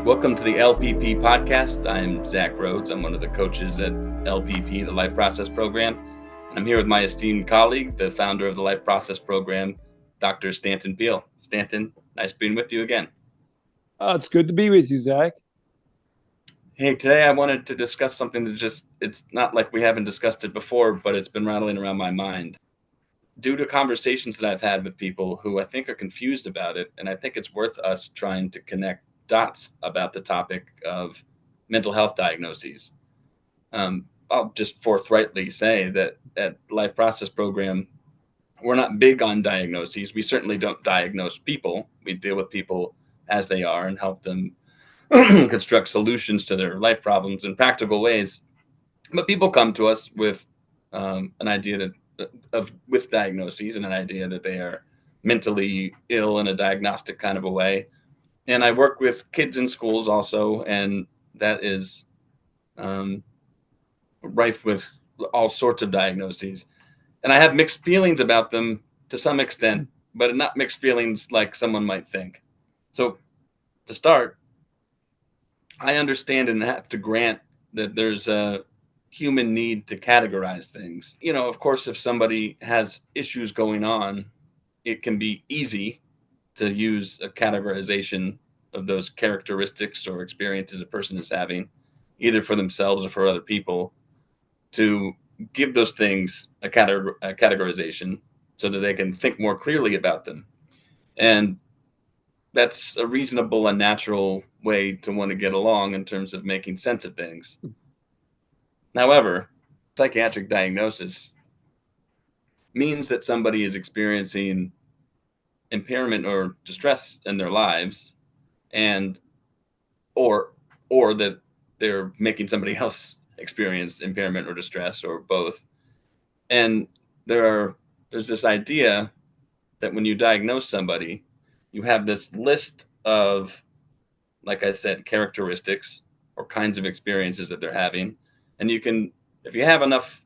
Welcome to the LPP podcast. I'm Zach Rhoads. I'm one of the coaches at LPP, the Life Process Program. And I'm here with my esteemed colleague, the founder of the Life Process Program, Dr. Stanton Peele. Stanton, nice being with you again. It's good to be with you, Zach. Hey, today I wanted to discuss something that it's not like we haven't discussed it before, but it's been rattling around my mind. Due to conversations that I've had with people who I think are confused about it, and I think it's worth us trying to connect dots about the topic of mental health diagnoses. I'll just forthrightly say that at Life Process Program, we're not big on diagnoses. We certainly don't diagnose people. We deal with people as they are and help them construct solutions to their life problems in practical ways. But people come to us with an idea with diagnoses and an idea that they are mentally ill in a diagnostic kind of a way. And I work with kids in schools also, and that is rife with all sorts of diagnoses. And I have mixed feelings about them to some extent, but not mixed feelings like someone might think. So to start, I understand and have to grant that there's a human need to categorize things. You know, of course, if somebody has issues going on, it can be easy to use a categorization of those characteristics or experiences a person is having, either for themselves or for other people, to give those things a categorization so that they can think more clearly about them. And that's a reasonable and natural way to want to get along in terms of making sense of things. However, psychiatric diagnosis means that somebody is experiencing impairment or distress in their lives, and or that they're making somebody else experience impairment or distress, or both. And there's this idea that when you diagnose somebody, you have this list of, like I said, characteristics or kinds of experiences that they're having. And you can, if you have enough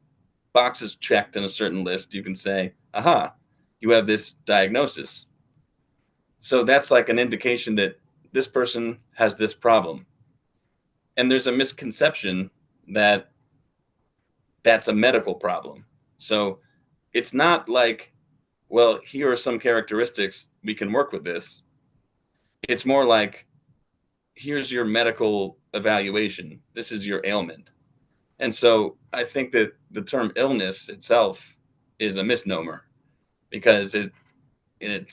boxes checked in a certain list, you can say, aha, you have this diagnosis. So that's like an indication that this person has this problem. And there's a misconception that that's a medical problem. So it's not like, well, here are some characteristics, we can work with this. It's more like, here's your medical evaluation. This is your ailment. And so I think that the term illness itself is a misnomer, because it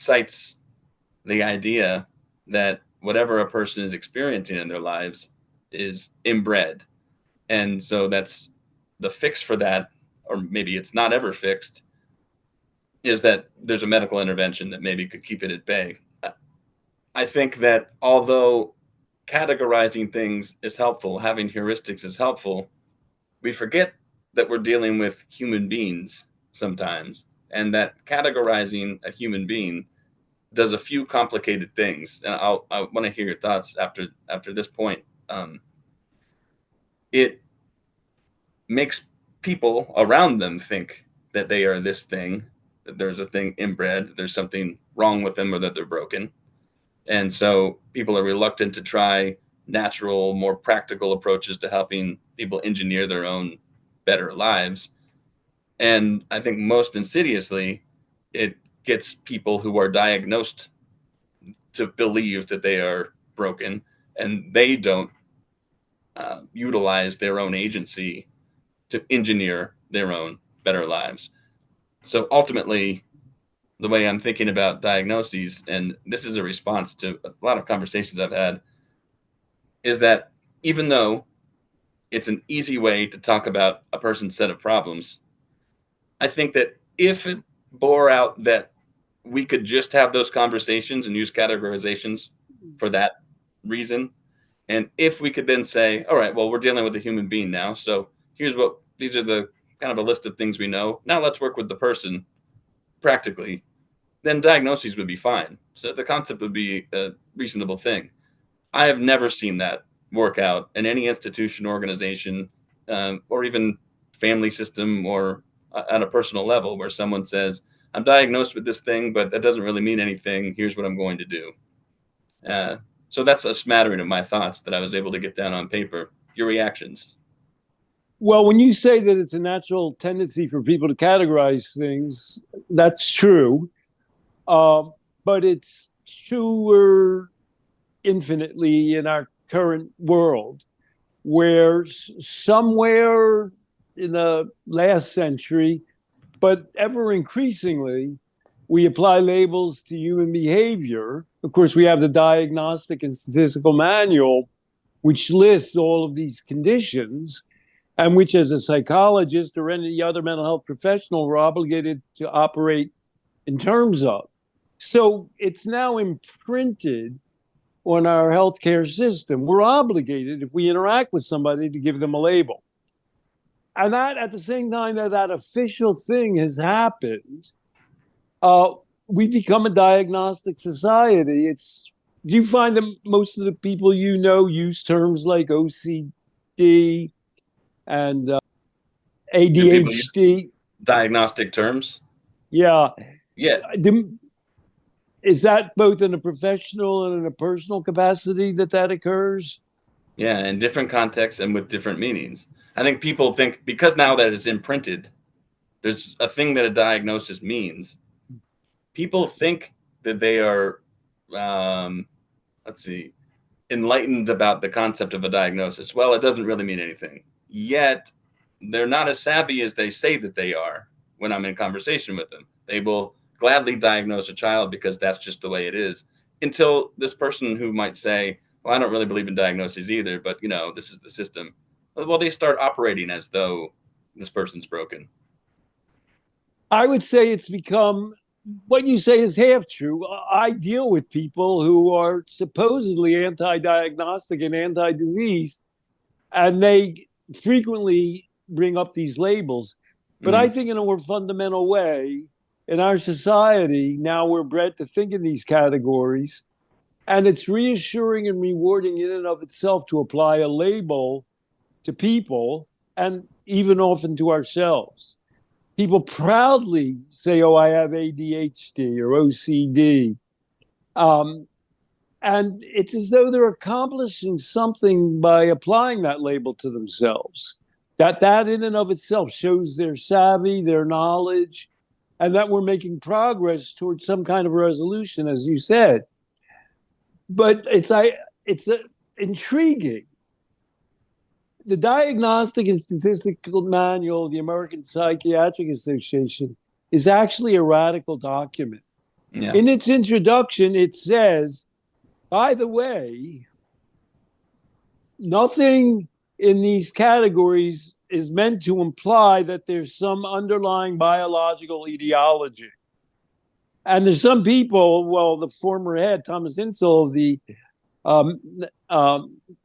cites the idea that whatever a person is experiencing in their lives is inbred. And so that's the fix for that, or maybe it's not ever fixed, is that there's a medical intervention that maybe could keep it at bay. I think that although categorizing things is helpful, having heuristics is helpful, we forget that we're dealing with human beings sometimes, and that categorizing a human being does a few complicated things. And I want to hear your thoughts after this point. It makes people around them think that they are this thing, that there's a thing inbred, that there's something wrong with them, or that they're broken. And so people are reluctant to try natural, more practical approaches to helping people engineer their own better lives. And I think most insidiously, it gets people who are diagnosed to believe that they are broken, and they don't utilize their own agency to engineer their own better lives. So ultimately, the way I'm thinking about diagnoses, and this is a response to a lot of conversations I've had, is that even though it's an easy way to talk about a person's set of problems, I think that if it bore out that we could just have those conversations and use categorizations for that reason, and if we could then say, all right, well, we're dealing with a human being now, so these are the kind of a list of things we know. Now let's work with the person practically. Then diagnoses would be fine. So the concept would be a reasonable thing. I have never seen that work out in any institution, organization, or even family system, or at a personal level, where someone says, I'm diagnosed with this thing, but that doesn't really mean anything. Here's what I'm going to do. So that's a smattering of my thoughts that I was able to get down on paper. Your reactions? Well, when you say that it's a natural tendency for people to categorize things, that's true. But it's truer infinitely in our current world, where somewhere in the last century, but ever increasingly, we apply labels to human behavior. Of course, we have the Diagnostic and Statistical Manual, which lists all of these conditions, and which, as a psychologist or any other mental health professional, we're obligated to operate in terms of. So it's now imprinted on our healthcare system. We're obligated, if we interact with somebody, to give them a label. And that, at the same time that official thing has happened, we become a diagnostic society. Do you find that most of the people you know use terms like OCD and Do people use ADHD? diagnostic terms? Yeah. Yeah, Is that both in a professional and in a personal capacity that occurs? yeah, in different contexts and with different meanings. I think people think because now that it's imprinted, there's a thing that a diagnosis means. People think that they are, um, let's see, enlightened about the concept of a diagnosis. Well, it doesn't really mean anything. Yet, they're not as savvy as they say that they are when I'm in conversation with them. They will gladly diagnose a child because that's just the way it is. Until this person who might say, well, I don't really believe in diagnoses either, but this is the system. Well, they start operating as though this person's broken. I would say it's become what you say is half true. I deal with people who are supposedly anti-diagnostic and anti-disease, and they frequently bring up these labels. But I think in a more fundamental way, in our society, now we're bred to think in these categories, and it's reassuring and rewarding in and of itself to apply a label to people and even often to ourselves. People proudly say, oh, I have ADHD or OCD. Um, and it's as though they're accomplishing something by applying that label to themselves. That in and of itself shows their savvy, their knowledge, and that we're making progress towards some kind of resolution, as you said. But it's intriguing. The Diagnostic and Statistical Manual of the American Psychiatric Association is actually a radical document. Yeah. In its introduction, it says, by the way, nothing in these categories is meant to imply that there's some underlying biological etiology. And there's some people, well, the former head, Thomas Insel of the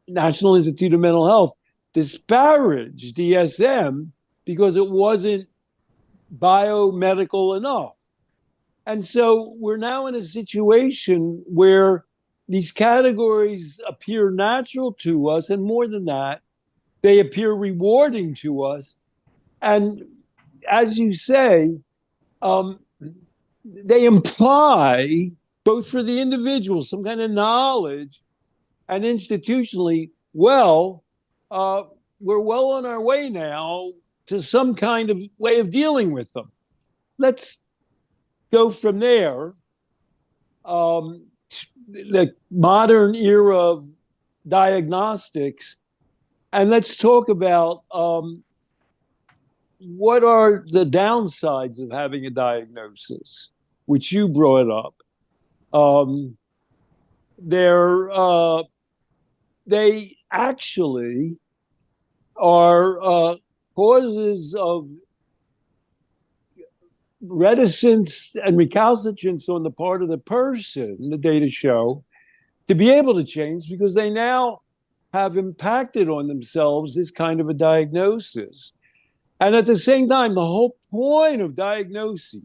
National Institute of Mental Health, disparaged DSM because it wasn't biomedical enough. And so we're now in a situation where these categories appear natural to us, and more than that, they appear rewarding to us. And as you say, they imply, both for the individual, some kind of knowledge, and institutionally, we're well on our way now to some kind of way of dealing with them. Let's go from there. The modern era of diagnostics, and let's talk about what are the downsides of having a diagnosis, which you brought up. They actually are causes of reticence and recalcitrance on the part of the person, the data show, to be able to change because they now have impacted on themselves this kind of a diagnosis. And at the same time, the whole point of diagnoses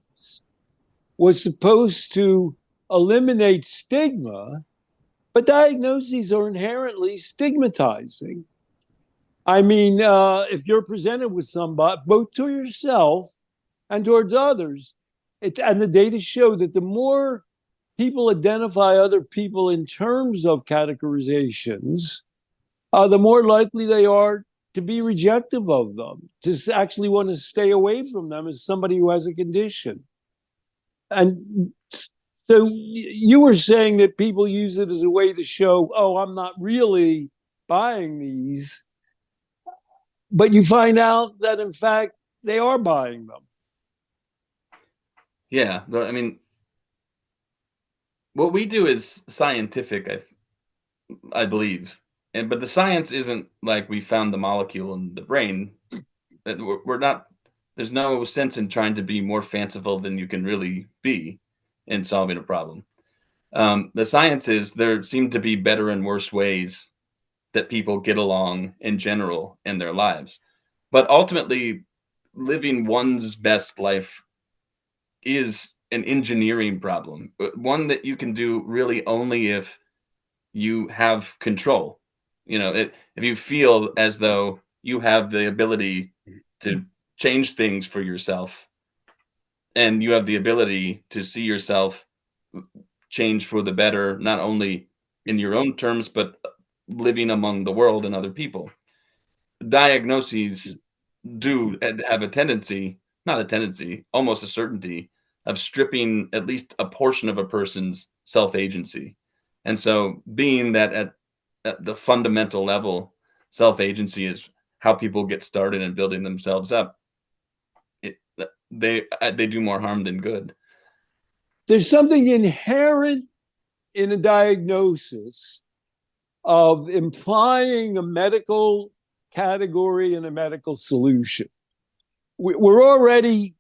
was supposed to eliminate stigma, but diagnoses are inherently stigmatizing. I mean, if you're presented with somebody, both to yourself and towards others, and the data show that the more people identify other people in terms of categorizations, the more likely they are to be rejective of them, to actually want to stay away from them as somebody who has a condition. And so you were saying that people use it as a way to show, oh, I'm not really buying these. But you find out that, in fact, they are buying them. Yeah. I mean, what we do is scientific, I believe. But the science isn't like we found the molecule in the brain. We're not, there's no sense in trying to be more fanciful than you can really be in solving a problem. The science is there seem to be better and worse ways that people get along in general in their lives. But ultimately, living one's best life is an engineering problem, one that you can do really only if you have control. If you feel as though you have the ability to change things for yourself and you have the ability to see yourself change for the better, not only in your own terms, but living among the world and other people. Diagnoses do have a tendency, not a tendency, almost a certainty of stripping at least a portion of a person's self-agency. And so being that at the fundamental level, self-agency is how people get started in building themselves up. They do more harm than good. There's something inherent in a diagnosis of implying a medical category and a medical solution. We've already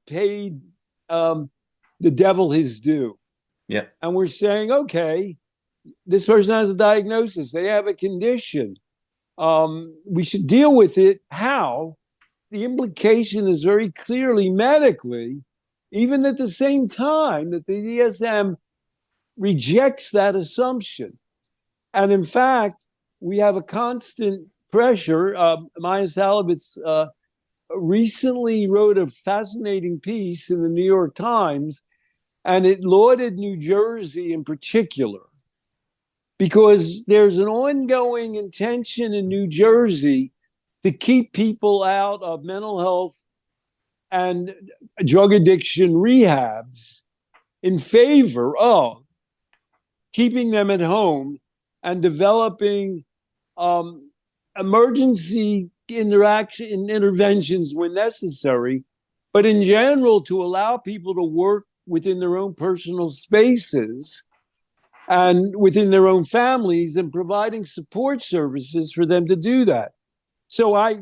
paid the devil his due. Yeah. And we're saying, okay, this person has a diagnosis, they have a condition. We should deal with it. How? The implication is very clearly medically, even at the same time that the DSM rejects that assumption. And in fact, we have a constant pressure. Maya Salovitz recently wrote a fascinating piece in the New York Times, and it lauded New Jersey in particular, because there's an ongoing intention in New Jersey to keep people out of mental health and drug addiction rehabs in favor of keeping them at home and developing emergency interventions when necessary, but in general to allow people to work within their own personal spaces and within their own families, and providing support services for them to do that. So I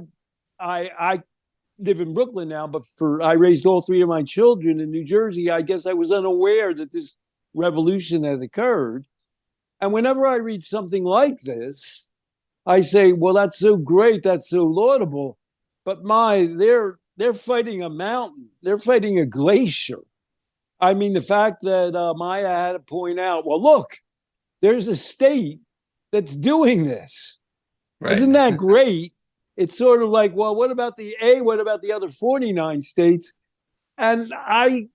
live in Brooklyn now, but I raised all three of my children in New Jersey. I guess I was unaware that this revolution had occurred. And whenever I read something like this, I say, well, that's so great, that's so laudable, but they're fighting a mountain, they're fighting a glacier. I mean, the fact that Maya had to point out, well, look, there's a state that's doing this. Right. Isn't that great? It's sort of like, well, what about what about the other 49 states? And I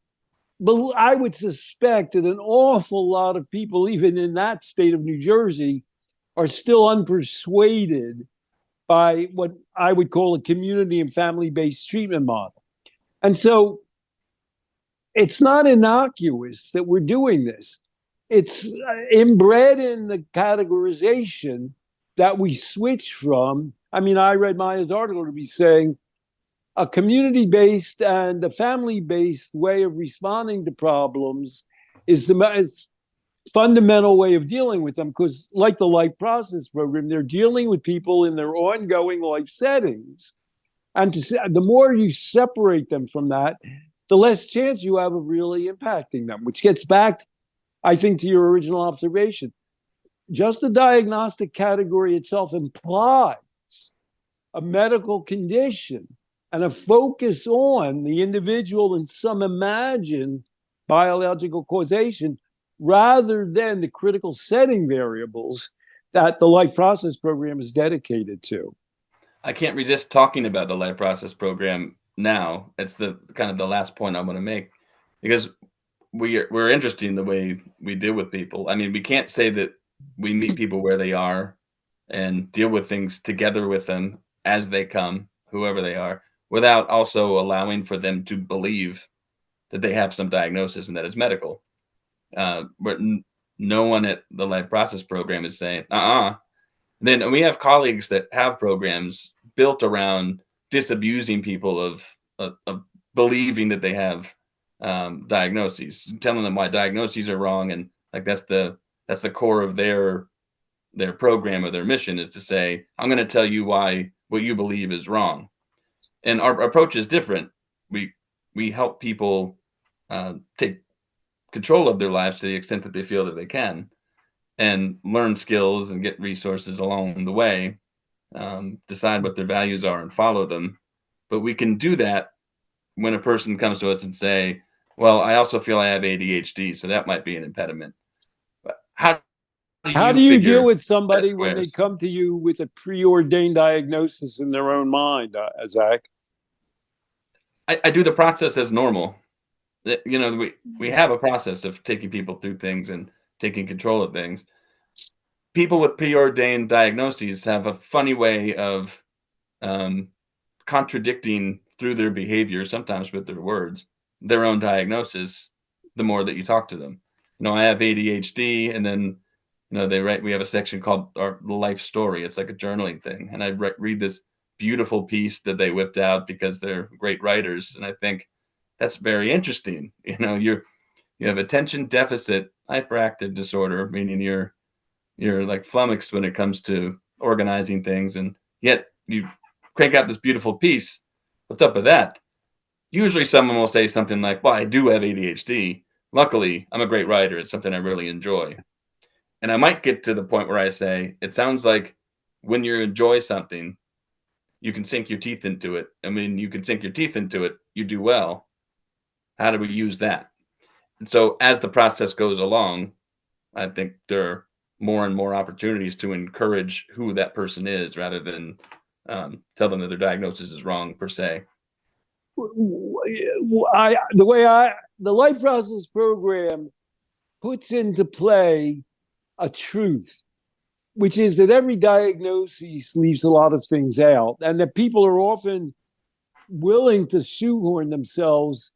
would suspect that an awful lot of people, even in that state of New Jersey, are still unpersuaded by what I would call a community and family-based treatment model. And so it's not innocuous that we're doing this. It's inbred in the categorization that we switch from. I mean, I read Maya's article to be saying a community-based and a family-based way of responding to problems is the fundamental way of dealing with them, because like the Life Process Program, they're dealing with people in their ongoing life settings. And the more you separate them from that, the less chance you have of really impacting them, which gets back, I think, to your original observation. Just the diagnostic category itself implies a medical condition and a focus on the individual and some imagined biological causation, rather than the critical setting variables that the Life Process Program is dedicated to. I can't resist talking about the Life Process Program now. It's the kind of the last point I want to make, because we're interested in the way we deal with people. I mean, we can't say that we meet people where they are and deal with things together with them as they come, whoever they are, without also allowing for them to believe that they have some diagnosis and that it's medical. But no one at the Life Process program is saying, Then we have colleagues that have programs built around disabusing people of believing that they have diagnoses, telling them why diagnoses are wrong, and like that's the core of their program or their mission, is to say, I'm going to tell you why what you believe is wrong. And our approach is different. We help people take control of their lives to the extent that they feel that they can, and learn skills and get resources along the way, decide what their values are and follow them. But we can do that when a person comes to us and say, well, I also feel I have ADHD, so that might be an impediment. But how do How you do you deal figure with that somebody when they squares? come to you with a preordained diagnosis in their own mind, Zach? I do the process as normal. We have a process of taking people through things and taking control of things. People with preordained diagnoses have a funny way of um, contradicting through their behavior, sometimes with their words, their own diagnosis. The more that you talk to them, I have ADHD, and then they write. We have a section called our life story. It's like a journaling thing, and I read this beautiful piece that they whipped out because they're great writers, and I think that's very interesting. You have attention deficit hyperactive disorder, meaning you're like flummoxed when it comes to organizing things, and yet you crank out this beautiful piece. What's up with that? Usually someone will say something like, well, I do have ADHD. Luckily, I'm a great writer. It's something I really enjoy. And I might get to the point where I say, it sounds like when you enjoy something, you can sink your teeth into it. I mean, you can sink your teeth into it, you do well. How do we use that? And so as the process goes along, I think there are more and more opportunities to encourage who that person is, rather than tell them that their diagnosis is wrong per se. The Life Process program puts into play a truth, which is that every diagnosis leaves a lot of things out, and that people are often willing to shoehorn themselves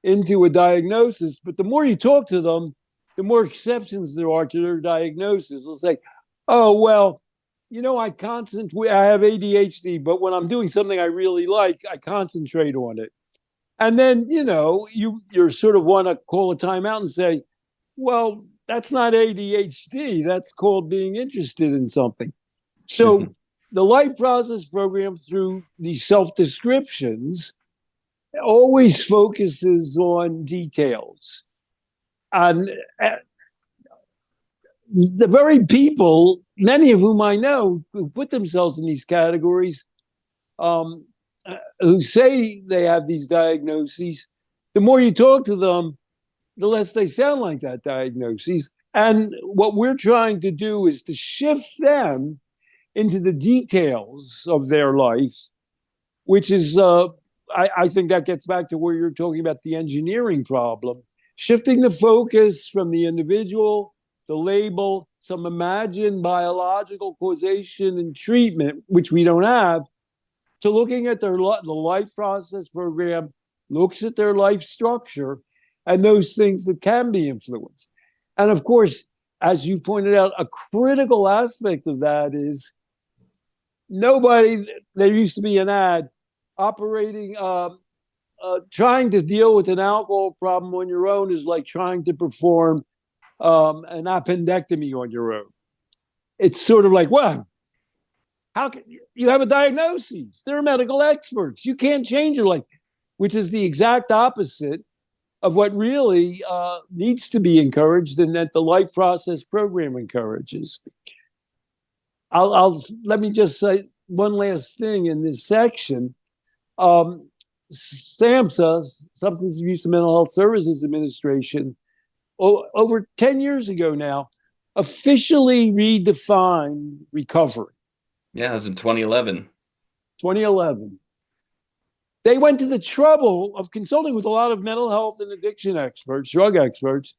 into a diagnosis. But the more you talk to them, the more exceptions there are to their diagnosis. They'll say, oh, well, I have ADHD, but when I'm doing something I really like, I concentrate on it. And then, you're sort of want to call a timeout and say, well, that's not ADHD. That's called being interested in something. So the Life Process program, through these self-descriptions, always focuses on details. And the very people, many of whom I know, who put themselves in these categories, who say they have these diagnoses, the more you talk to them, the less they sound like that diagnosis. And what we're trying to do is to shift them into the details of their life, which is, I think that gets back to where you're talking about the engineering problem, shifting the focus from the individual, the label, some imagined biological causation and treatment, which we don't have, to looking at the Life Process program, looks at their life structure and those things that can be influenced. And of course, as you pointed out, a critical aspect of that is there used to be an ad operating, trying to deal with an alcohol problem on your own is like trying to perform an appendectomy on your own. It's sort of like, well, how can you have a diagnosis? They're medical experts. You can't change your life, which is the exact opposite of what really needs to be encouraged, and that the Life Process program encourages. Let me just say one last thing in this section. SAMHSA, Substance Abuse and Mental Health Services Administration, over 10 years ago now, officially redefined recovery. Yeah, it was in 2011. 2011. They went to the trouble of consulting with a lot of mental health and addiction experts, drug experts,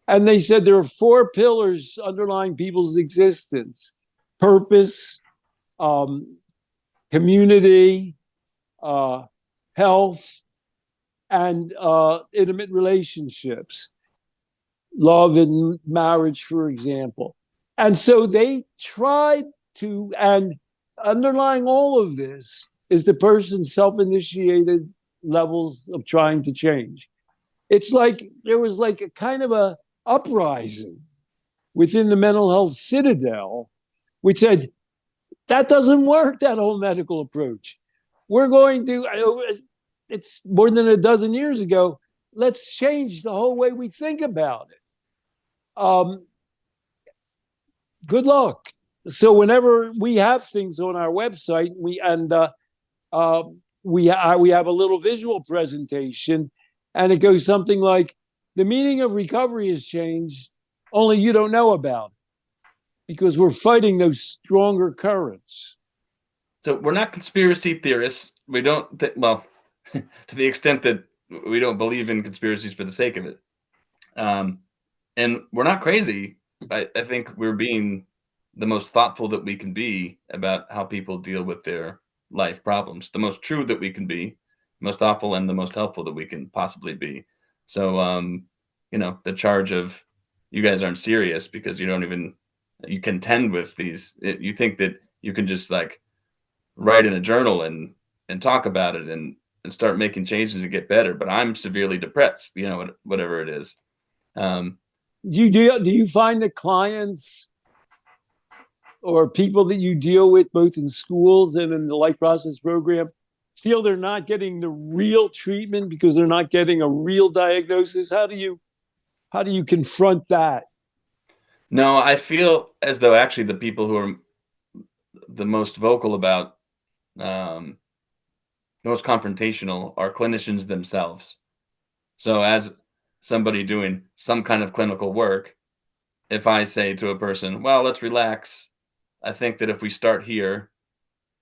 and they said there are four pillars underlying people's existence: purpose, um, community, uh, health, and intimate relationships, love and marriage, for example. And so they tried to, and underlying all of this is the person's self-initiated levels of trying to change. It's like there was like a kind of a uprising within the mental health citadel, which said that doesn't work, that whole medical approach. We're going to, it's more than a dozen years ago, let's change the whole way we think about it. Good luck. So whenever we have things on our website, we have a little visual presentation, and it goes something like, "The meaning of recovery has changed, only you don't know about it, because we're fighting those stronger currents." So we're not conspiracy theorists. We don't, well, to the extent that we don't believe in conspiracies for the sake of it. And we're not crazy. I think we're being the most thoughtful that we can be about how people deal with their life problems, the most true that we can be, most thoughtful and the most helpful that we can possibly be. So, the charge of you guys aren't serious because you contend with these, you think that you can just like write in a journal and talk about it and start making changes to get better. But I'm severely depressed, whatever it is. Do you find that clients or people that you deal with both in schools and in the life process program feel they're not getting the real treatment because they're not getting a real diagnosis? How do you confront that? No, I feel as though actually the people who are the most vocal about, the most confrontational are clinicians themselves. So as somebody doing some kind of clinical work, if I say to a person, well, let's relax, I think that if we start here,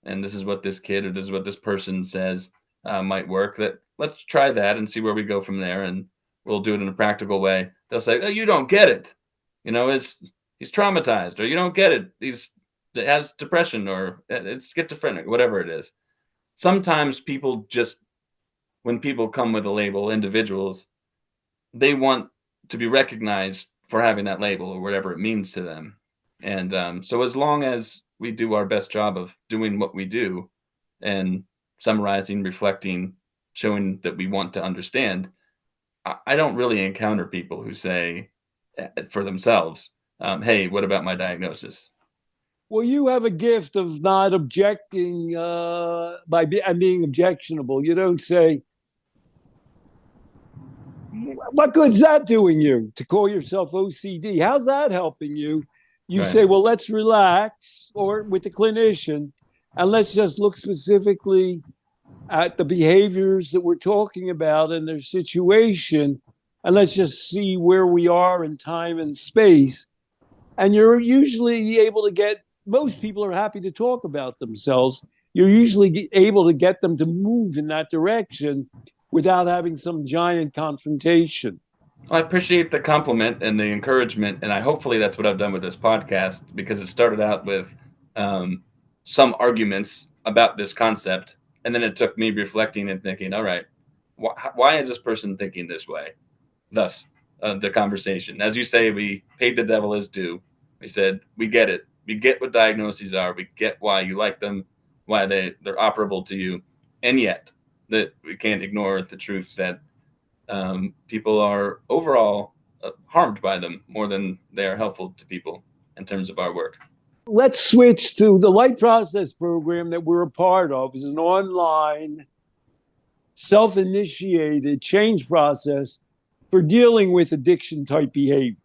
and this is what this kid or this is what this person says might work, that let's try that and see where we go from there, and we'll do it in a practical way. They'll say, oh, you don't get it. He's traumatized, or you don't get it. He has depression, or it's schizophrenic, whatever it is. Sometimes people just, when people come with a label, individuals, they want to be recognized for having that label or whatever it means to them. And so as long as we do our best job of doing what we do and summarizing, reflecting, showing that we want to understand, I don't really encounter people who say for themselves, hey, what about my diagnosis? Well, you have a gift of not objecting and being objectionable. You don't say, what good's that doing you to call yourself OCD? How's that helping you? You say, well, let's relax, or with the clinician, and let's just look specifically at the behaviors that we're talking about and their situation, and let's just see where we are in time and space. And you're usually able to get, most people are happy to talk about themselves. You're usually able to get them to move in that direction without having some giant confrontation. I appreciate the compliment and the encouragement, and hopefully that's what I've done with this podcast, because it started out with some arguments about this concept, and then it took me reflecting and thinking, all right, why is this person thinking this way? Thus, the conversation. As you say, we paid the devil his due. We said, we get it. We get what diagnoses are. We get why you like them, why they're operable to you, and yet that we can't ignore the truth that people are overall harmed by them more than they are helpful to people in terms of our work. Let's switch to the Life Process program that we're a part of. Is an online, self-initiated change process for dealing with addiction-type behaviors.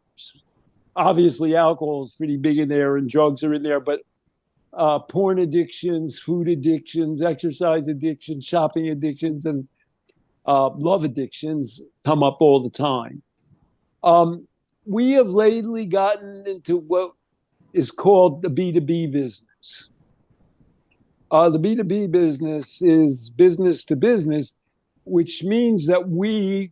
Obviously, alcohol is pretty big in there, and drugs are in there, but porn addictions, food addictions, exercise addictions, shopping addictions, and love addictions come up all the time. We have lately gotten into what is called the B2B business. The B2B business is business to business, which means that we're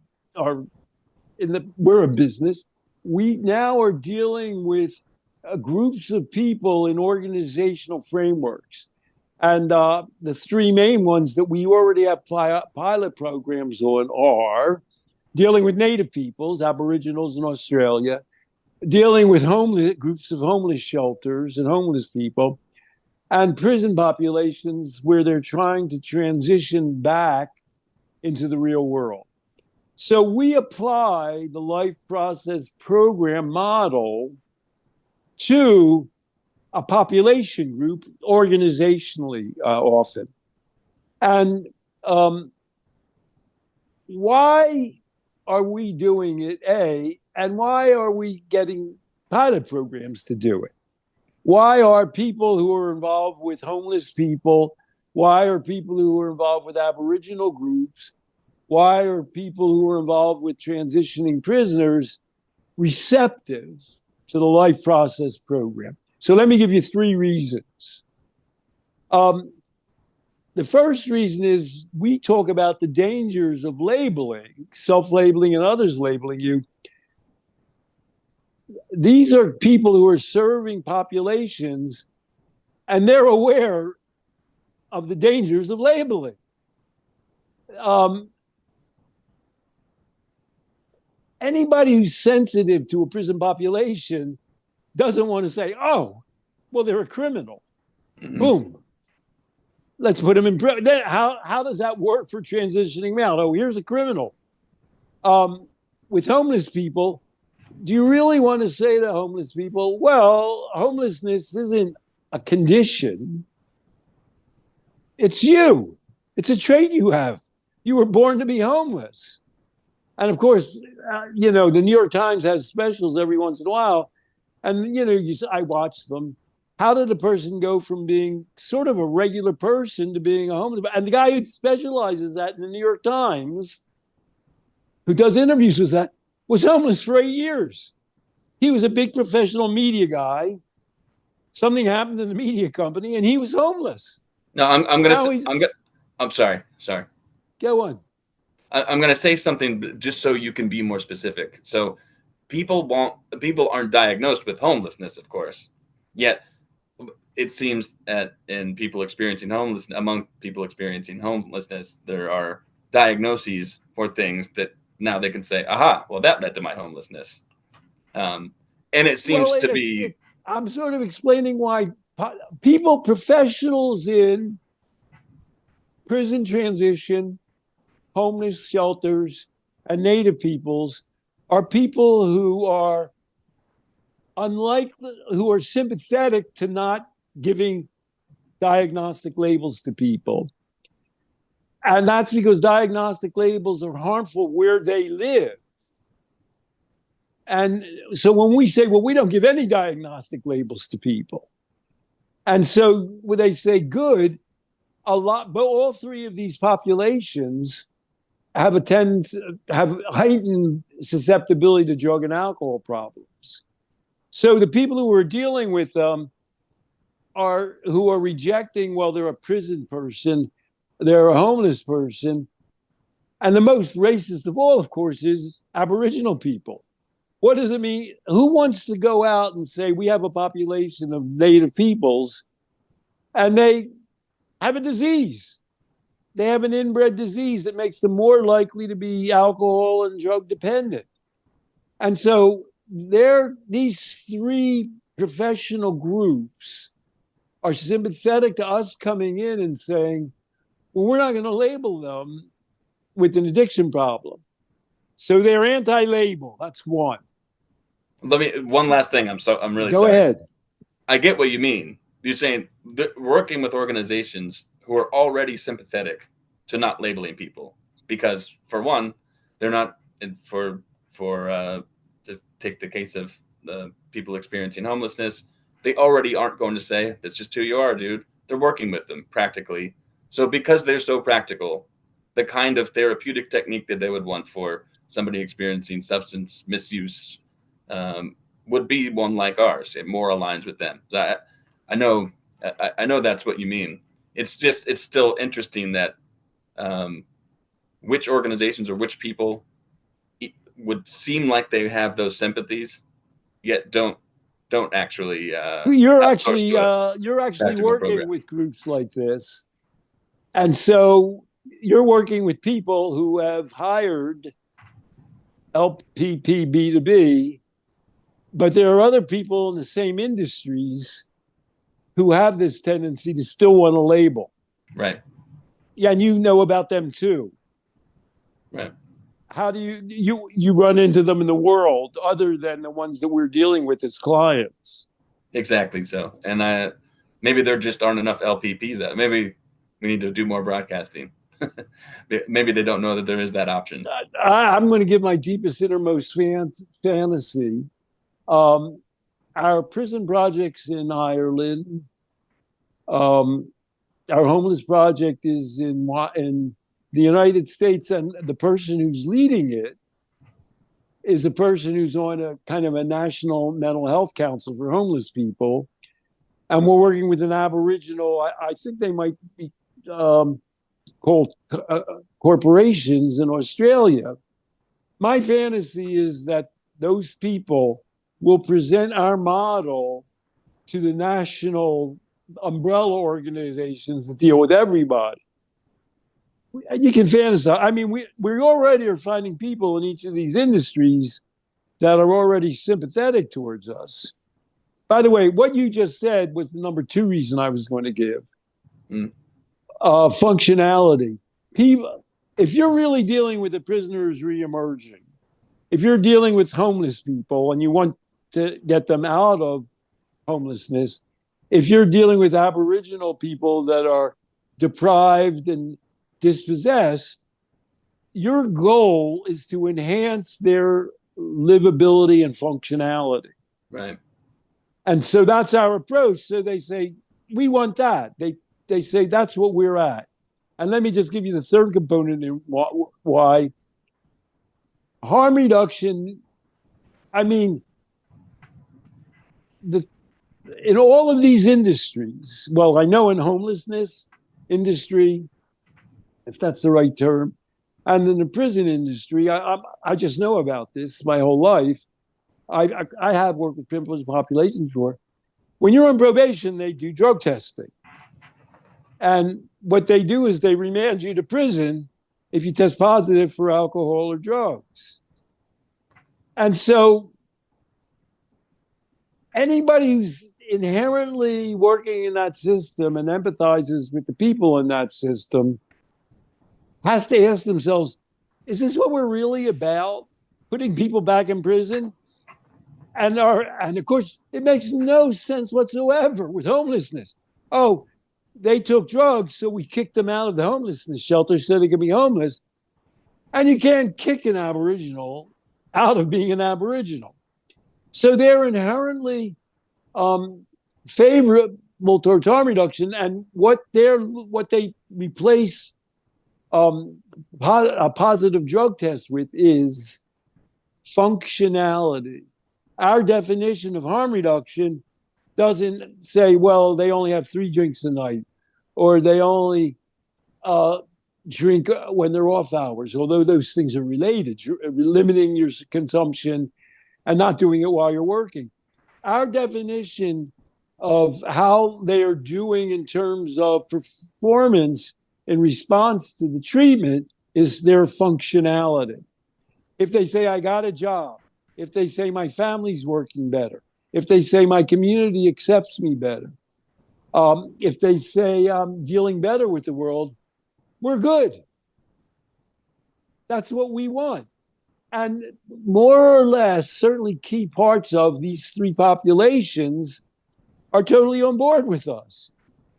a business. We now are dealing with groups of people in organizational frameworks. And the three main ones that we already have pilot programs on are dealing with Native peoples, Aboriginals in Australia, dealing with homeless groups of homeless shelters and homeless people, and prison populations where they're trying to transition back into the real world. So we apply the life process program model to a population group organizationally often. And why are we doing it, A, and why are we getting pilot programs to do it? Why are people who are involved with homeless people, why are people who are involved with Aboriginal groups, why are people who are involved with transitioning prisoners receptive to the life process program? So let me give you three reasons. The first reason is we talk about the dangers of labeling, self-labeling and others labeling you. These are people who are serving populations and they're aware of the dangers of labeling. Anybody who's sensitive to a prison population doesn't want to say, oh, well, they're a criminal. Mm-hmm. Boom. Let's put them in prison. How does that work for transitioning out? Oh, here's a criminal. With homeless people, do you really want to say to homeless people, well, homelessness isn't a condition. It's you. It's a trait you have. You were born to be homeless. And of course, the New York Times has specials every once in a while. And, I watch them. How did a person go from being sort of a regular person to being a homeless? And the guy who specializes that in the New York Times, who does interviews with that, was homeless for 8 years. He was a big professional media guy. Something happened in the media company, and he was homeless. No, I'm sorry. Go on. I'm going to say something just so you can be more specific. So people aren't diagnosed with homelessness, of course. Yet it seems that among people experiencing homelessness, there are diagnoses for things that now they can say, aha, well, that led to my homelessness. And it seems to be... I'm sort of explaining why professionals in prison transition, homeless shelters, and Native peoples are people who are sympathetic to not giving diagnostic labels to people. And that's because diagnostic labels are harmful where they live. And so when we say, well, we don't give any diagnostic labels to people. And so when they say good, but all three of these populations have heightened susceptibility to drug and alcohol problems. So the people who are dealing with them who are rejecting, well, they're a prison person, they're a homeless person. And the most racist of all, of course, is Aboriginal people. What does it mean? Who wants to go out and say we have a population of Native peoples and they have a disease? They have an inbred disease that makes them more likely to be alcohol and drug dependent. And so these three professional groups are sympathetic to us coming in and saying, well, we're not going to label them with an addiction problem. So they're anti-label. That's one. One last thing. I'm really sorry. Go ahead. I get what you mean. You're saying that working with organizations who are already sympathetic to not labeling people, because for one, they're not to take the case of the people experiencing homelessness. They already aren't going to say that's just who you are, dude. They're working with them practically. So because they're so practical, the kind of therapeutic technique that they would want for somebody experiencing substance misuse would be one like ours. It more aligns with them. I know that's what you mean. it's still interesting that which organizations or which people would seem like they have those sympathies, yet don't actually. You're have close actually to a practical working program. with groups like this, and so you're working with people who have hired LPP B2B, but there are other people in the same industries who have this tendency to still want to label. Right. Yeah, and you know about them too. Right. How do you run into them in the world other than the ones that we're dealing with as clients? Exactly. So, and maybe there just aren't enough LPPs out. Maybe we need to do more broadcasting. Maybe they don't know that there is that option. I'm going to give my deepest innermost fantasy. Our prison projects in Ireland, our homeless project is in the United States, and the person who's leading it is a person who's on a kind of a national mental health council for homeless people. And we're working with an Aboriginal, I think they might be called corporations in Australia. My fantasy is that those people will present our model to the national umbrella organizations that deal with everybody. You can fantasize. I mean, we already are finding people in each of these industries that are already sympathetic towards us. By the way, what you just said was the number 2 reason I was going to give. Functionality. People, if you're really dealing with the prisoners reemerging, if you're dealing with homeless people and you want to get them out of homelessness, if you're dealing with Aboriginal people that are deprived and dispossessed, your goal is to enhance their livability and functionality. Right. And so that's our approach. So they say, we want that. They say that's what we're at. And let me just give you the third component in why harm reduction. I mean, in all of these industries, well, I know in homelessness industry, if that's the right term, and in the prison industry, I just know about this my whole life. I have worked with privileged populations before. When you're on probation, they do drug testing. And what they do is they remand you to prison if you test positive for alcohol or drugs. And so anybody who's inherently working in that system and empathizes with the people in that system has to ask themselves, is this what we're really about? Putting people back in prison? And of course, it makes no sense whatsoever with homelessness. Oh, they took drugs, so we kicked them out of the homelessness shelter so they could be homeless. And you can't kick an Aboriginal out of being an Aboriginal. So they're inherently favorable towards harm reduction, and what they replace a positive drug test with is functionality. Our definition of harm reduction doesn't say, well, they only have 3 drinks a night, or they only drink when they're off hours, although those things are related, limiting your consumption and not doing it while you're working. Our definition of how they are doing in terms of performance in response to the treatment is their functionality. If they say, I got a job, if they say my family's working better, if they say my community accepts me better, if they say I'm dealing better with the world, we're good. That's what we want. And more or less, certainly key parts of these 3 populations are totally on board with us.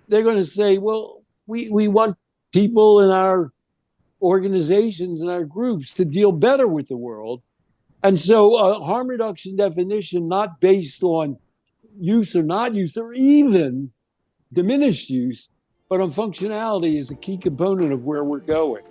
They're going to say, well, we want people in our organizations and our groups to deal better with the world. And so harm reduction definition, not based on use or not use, or even diminished use, but on functionality, is a key component of where we're going.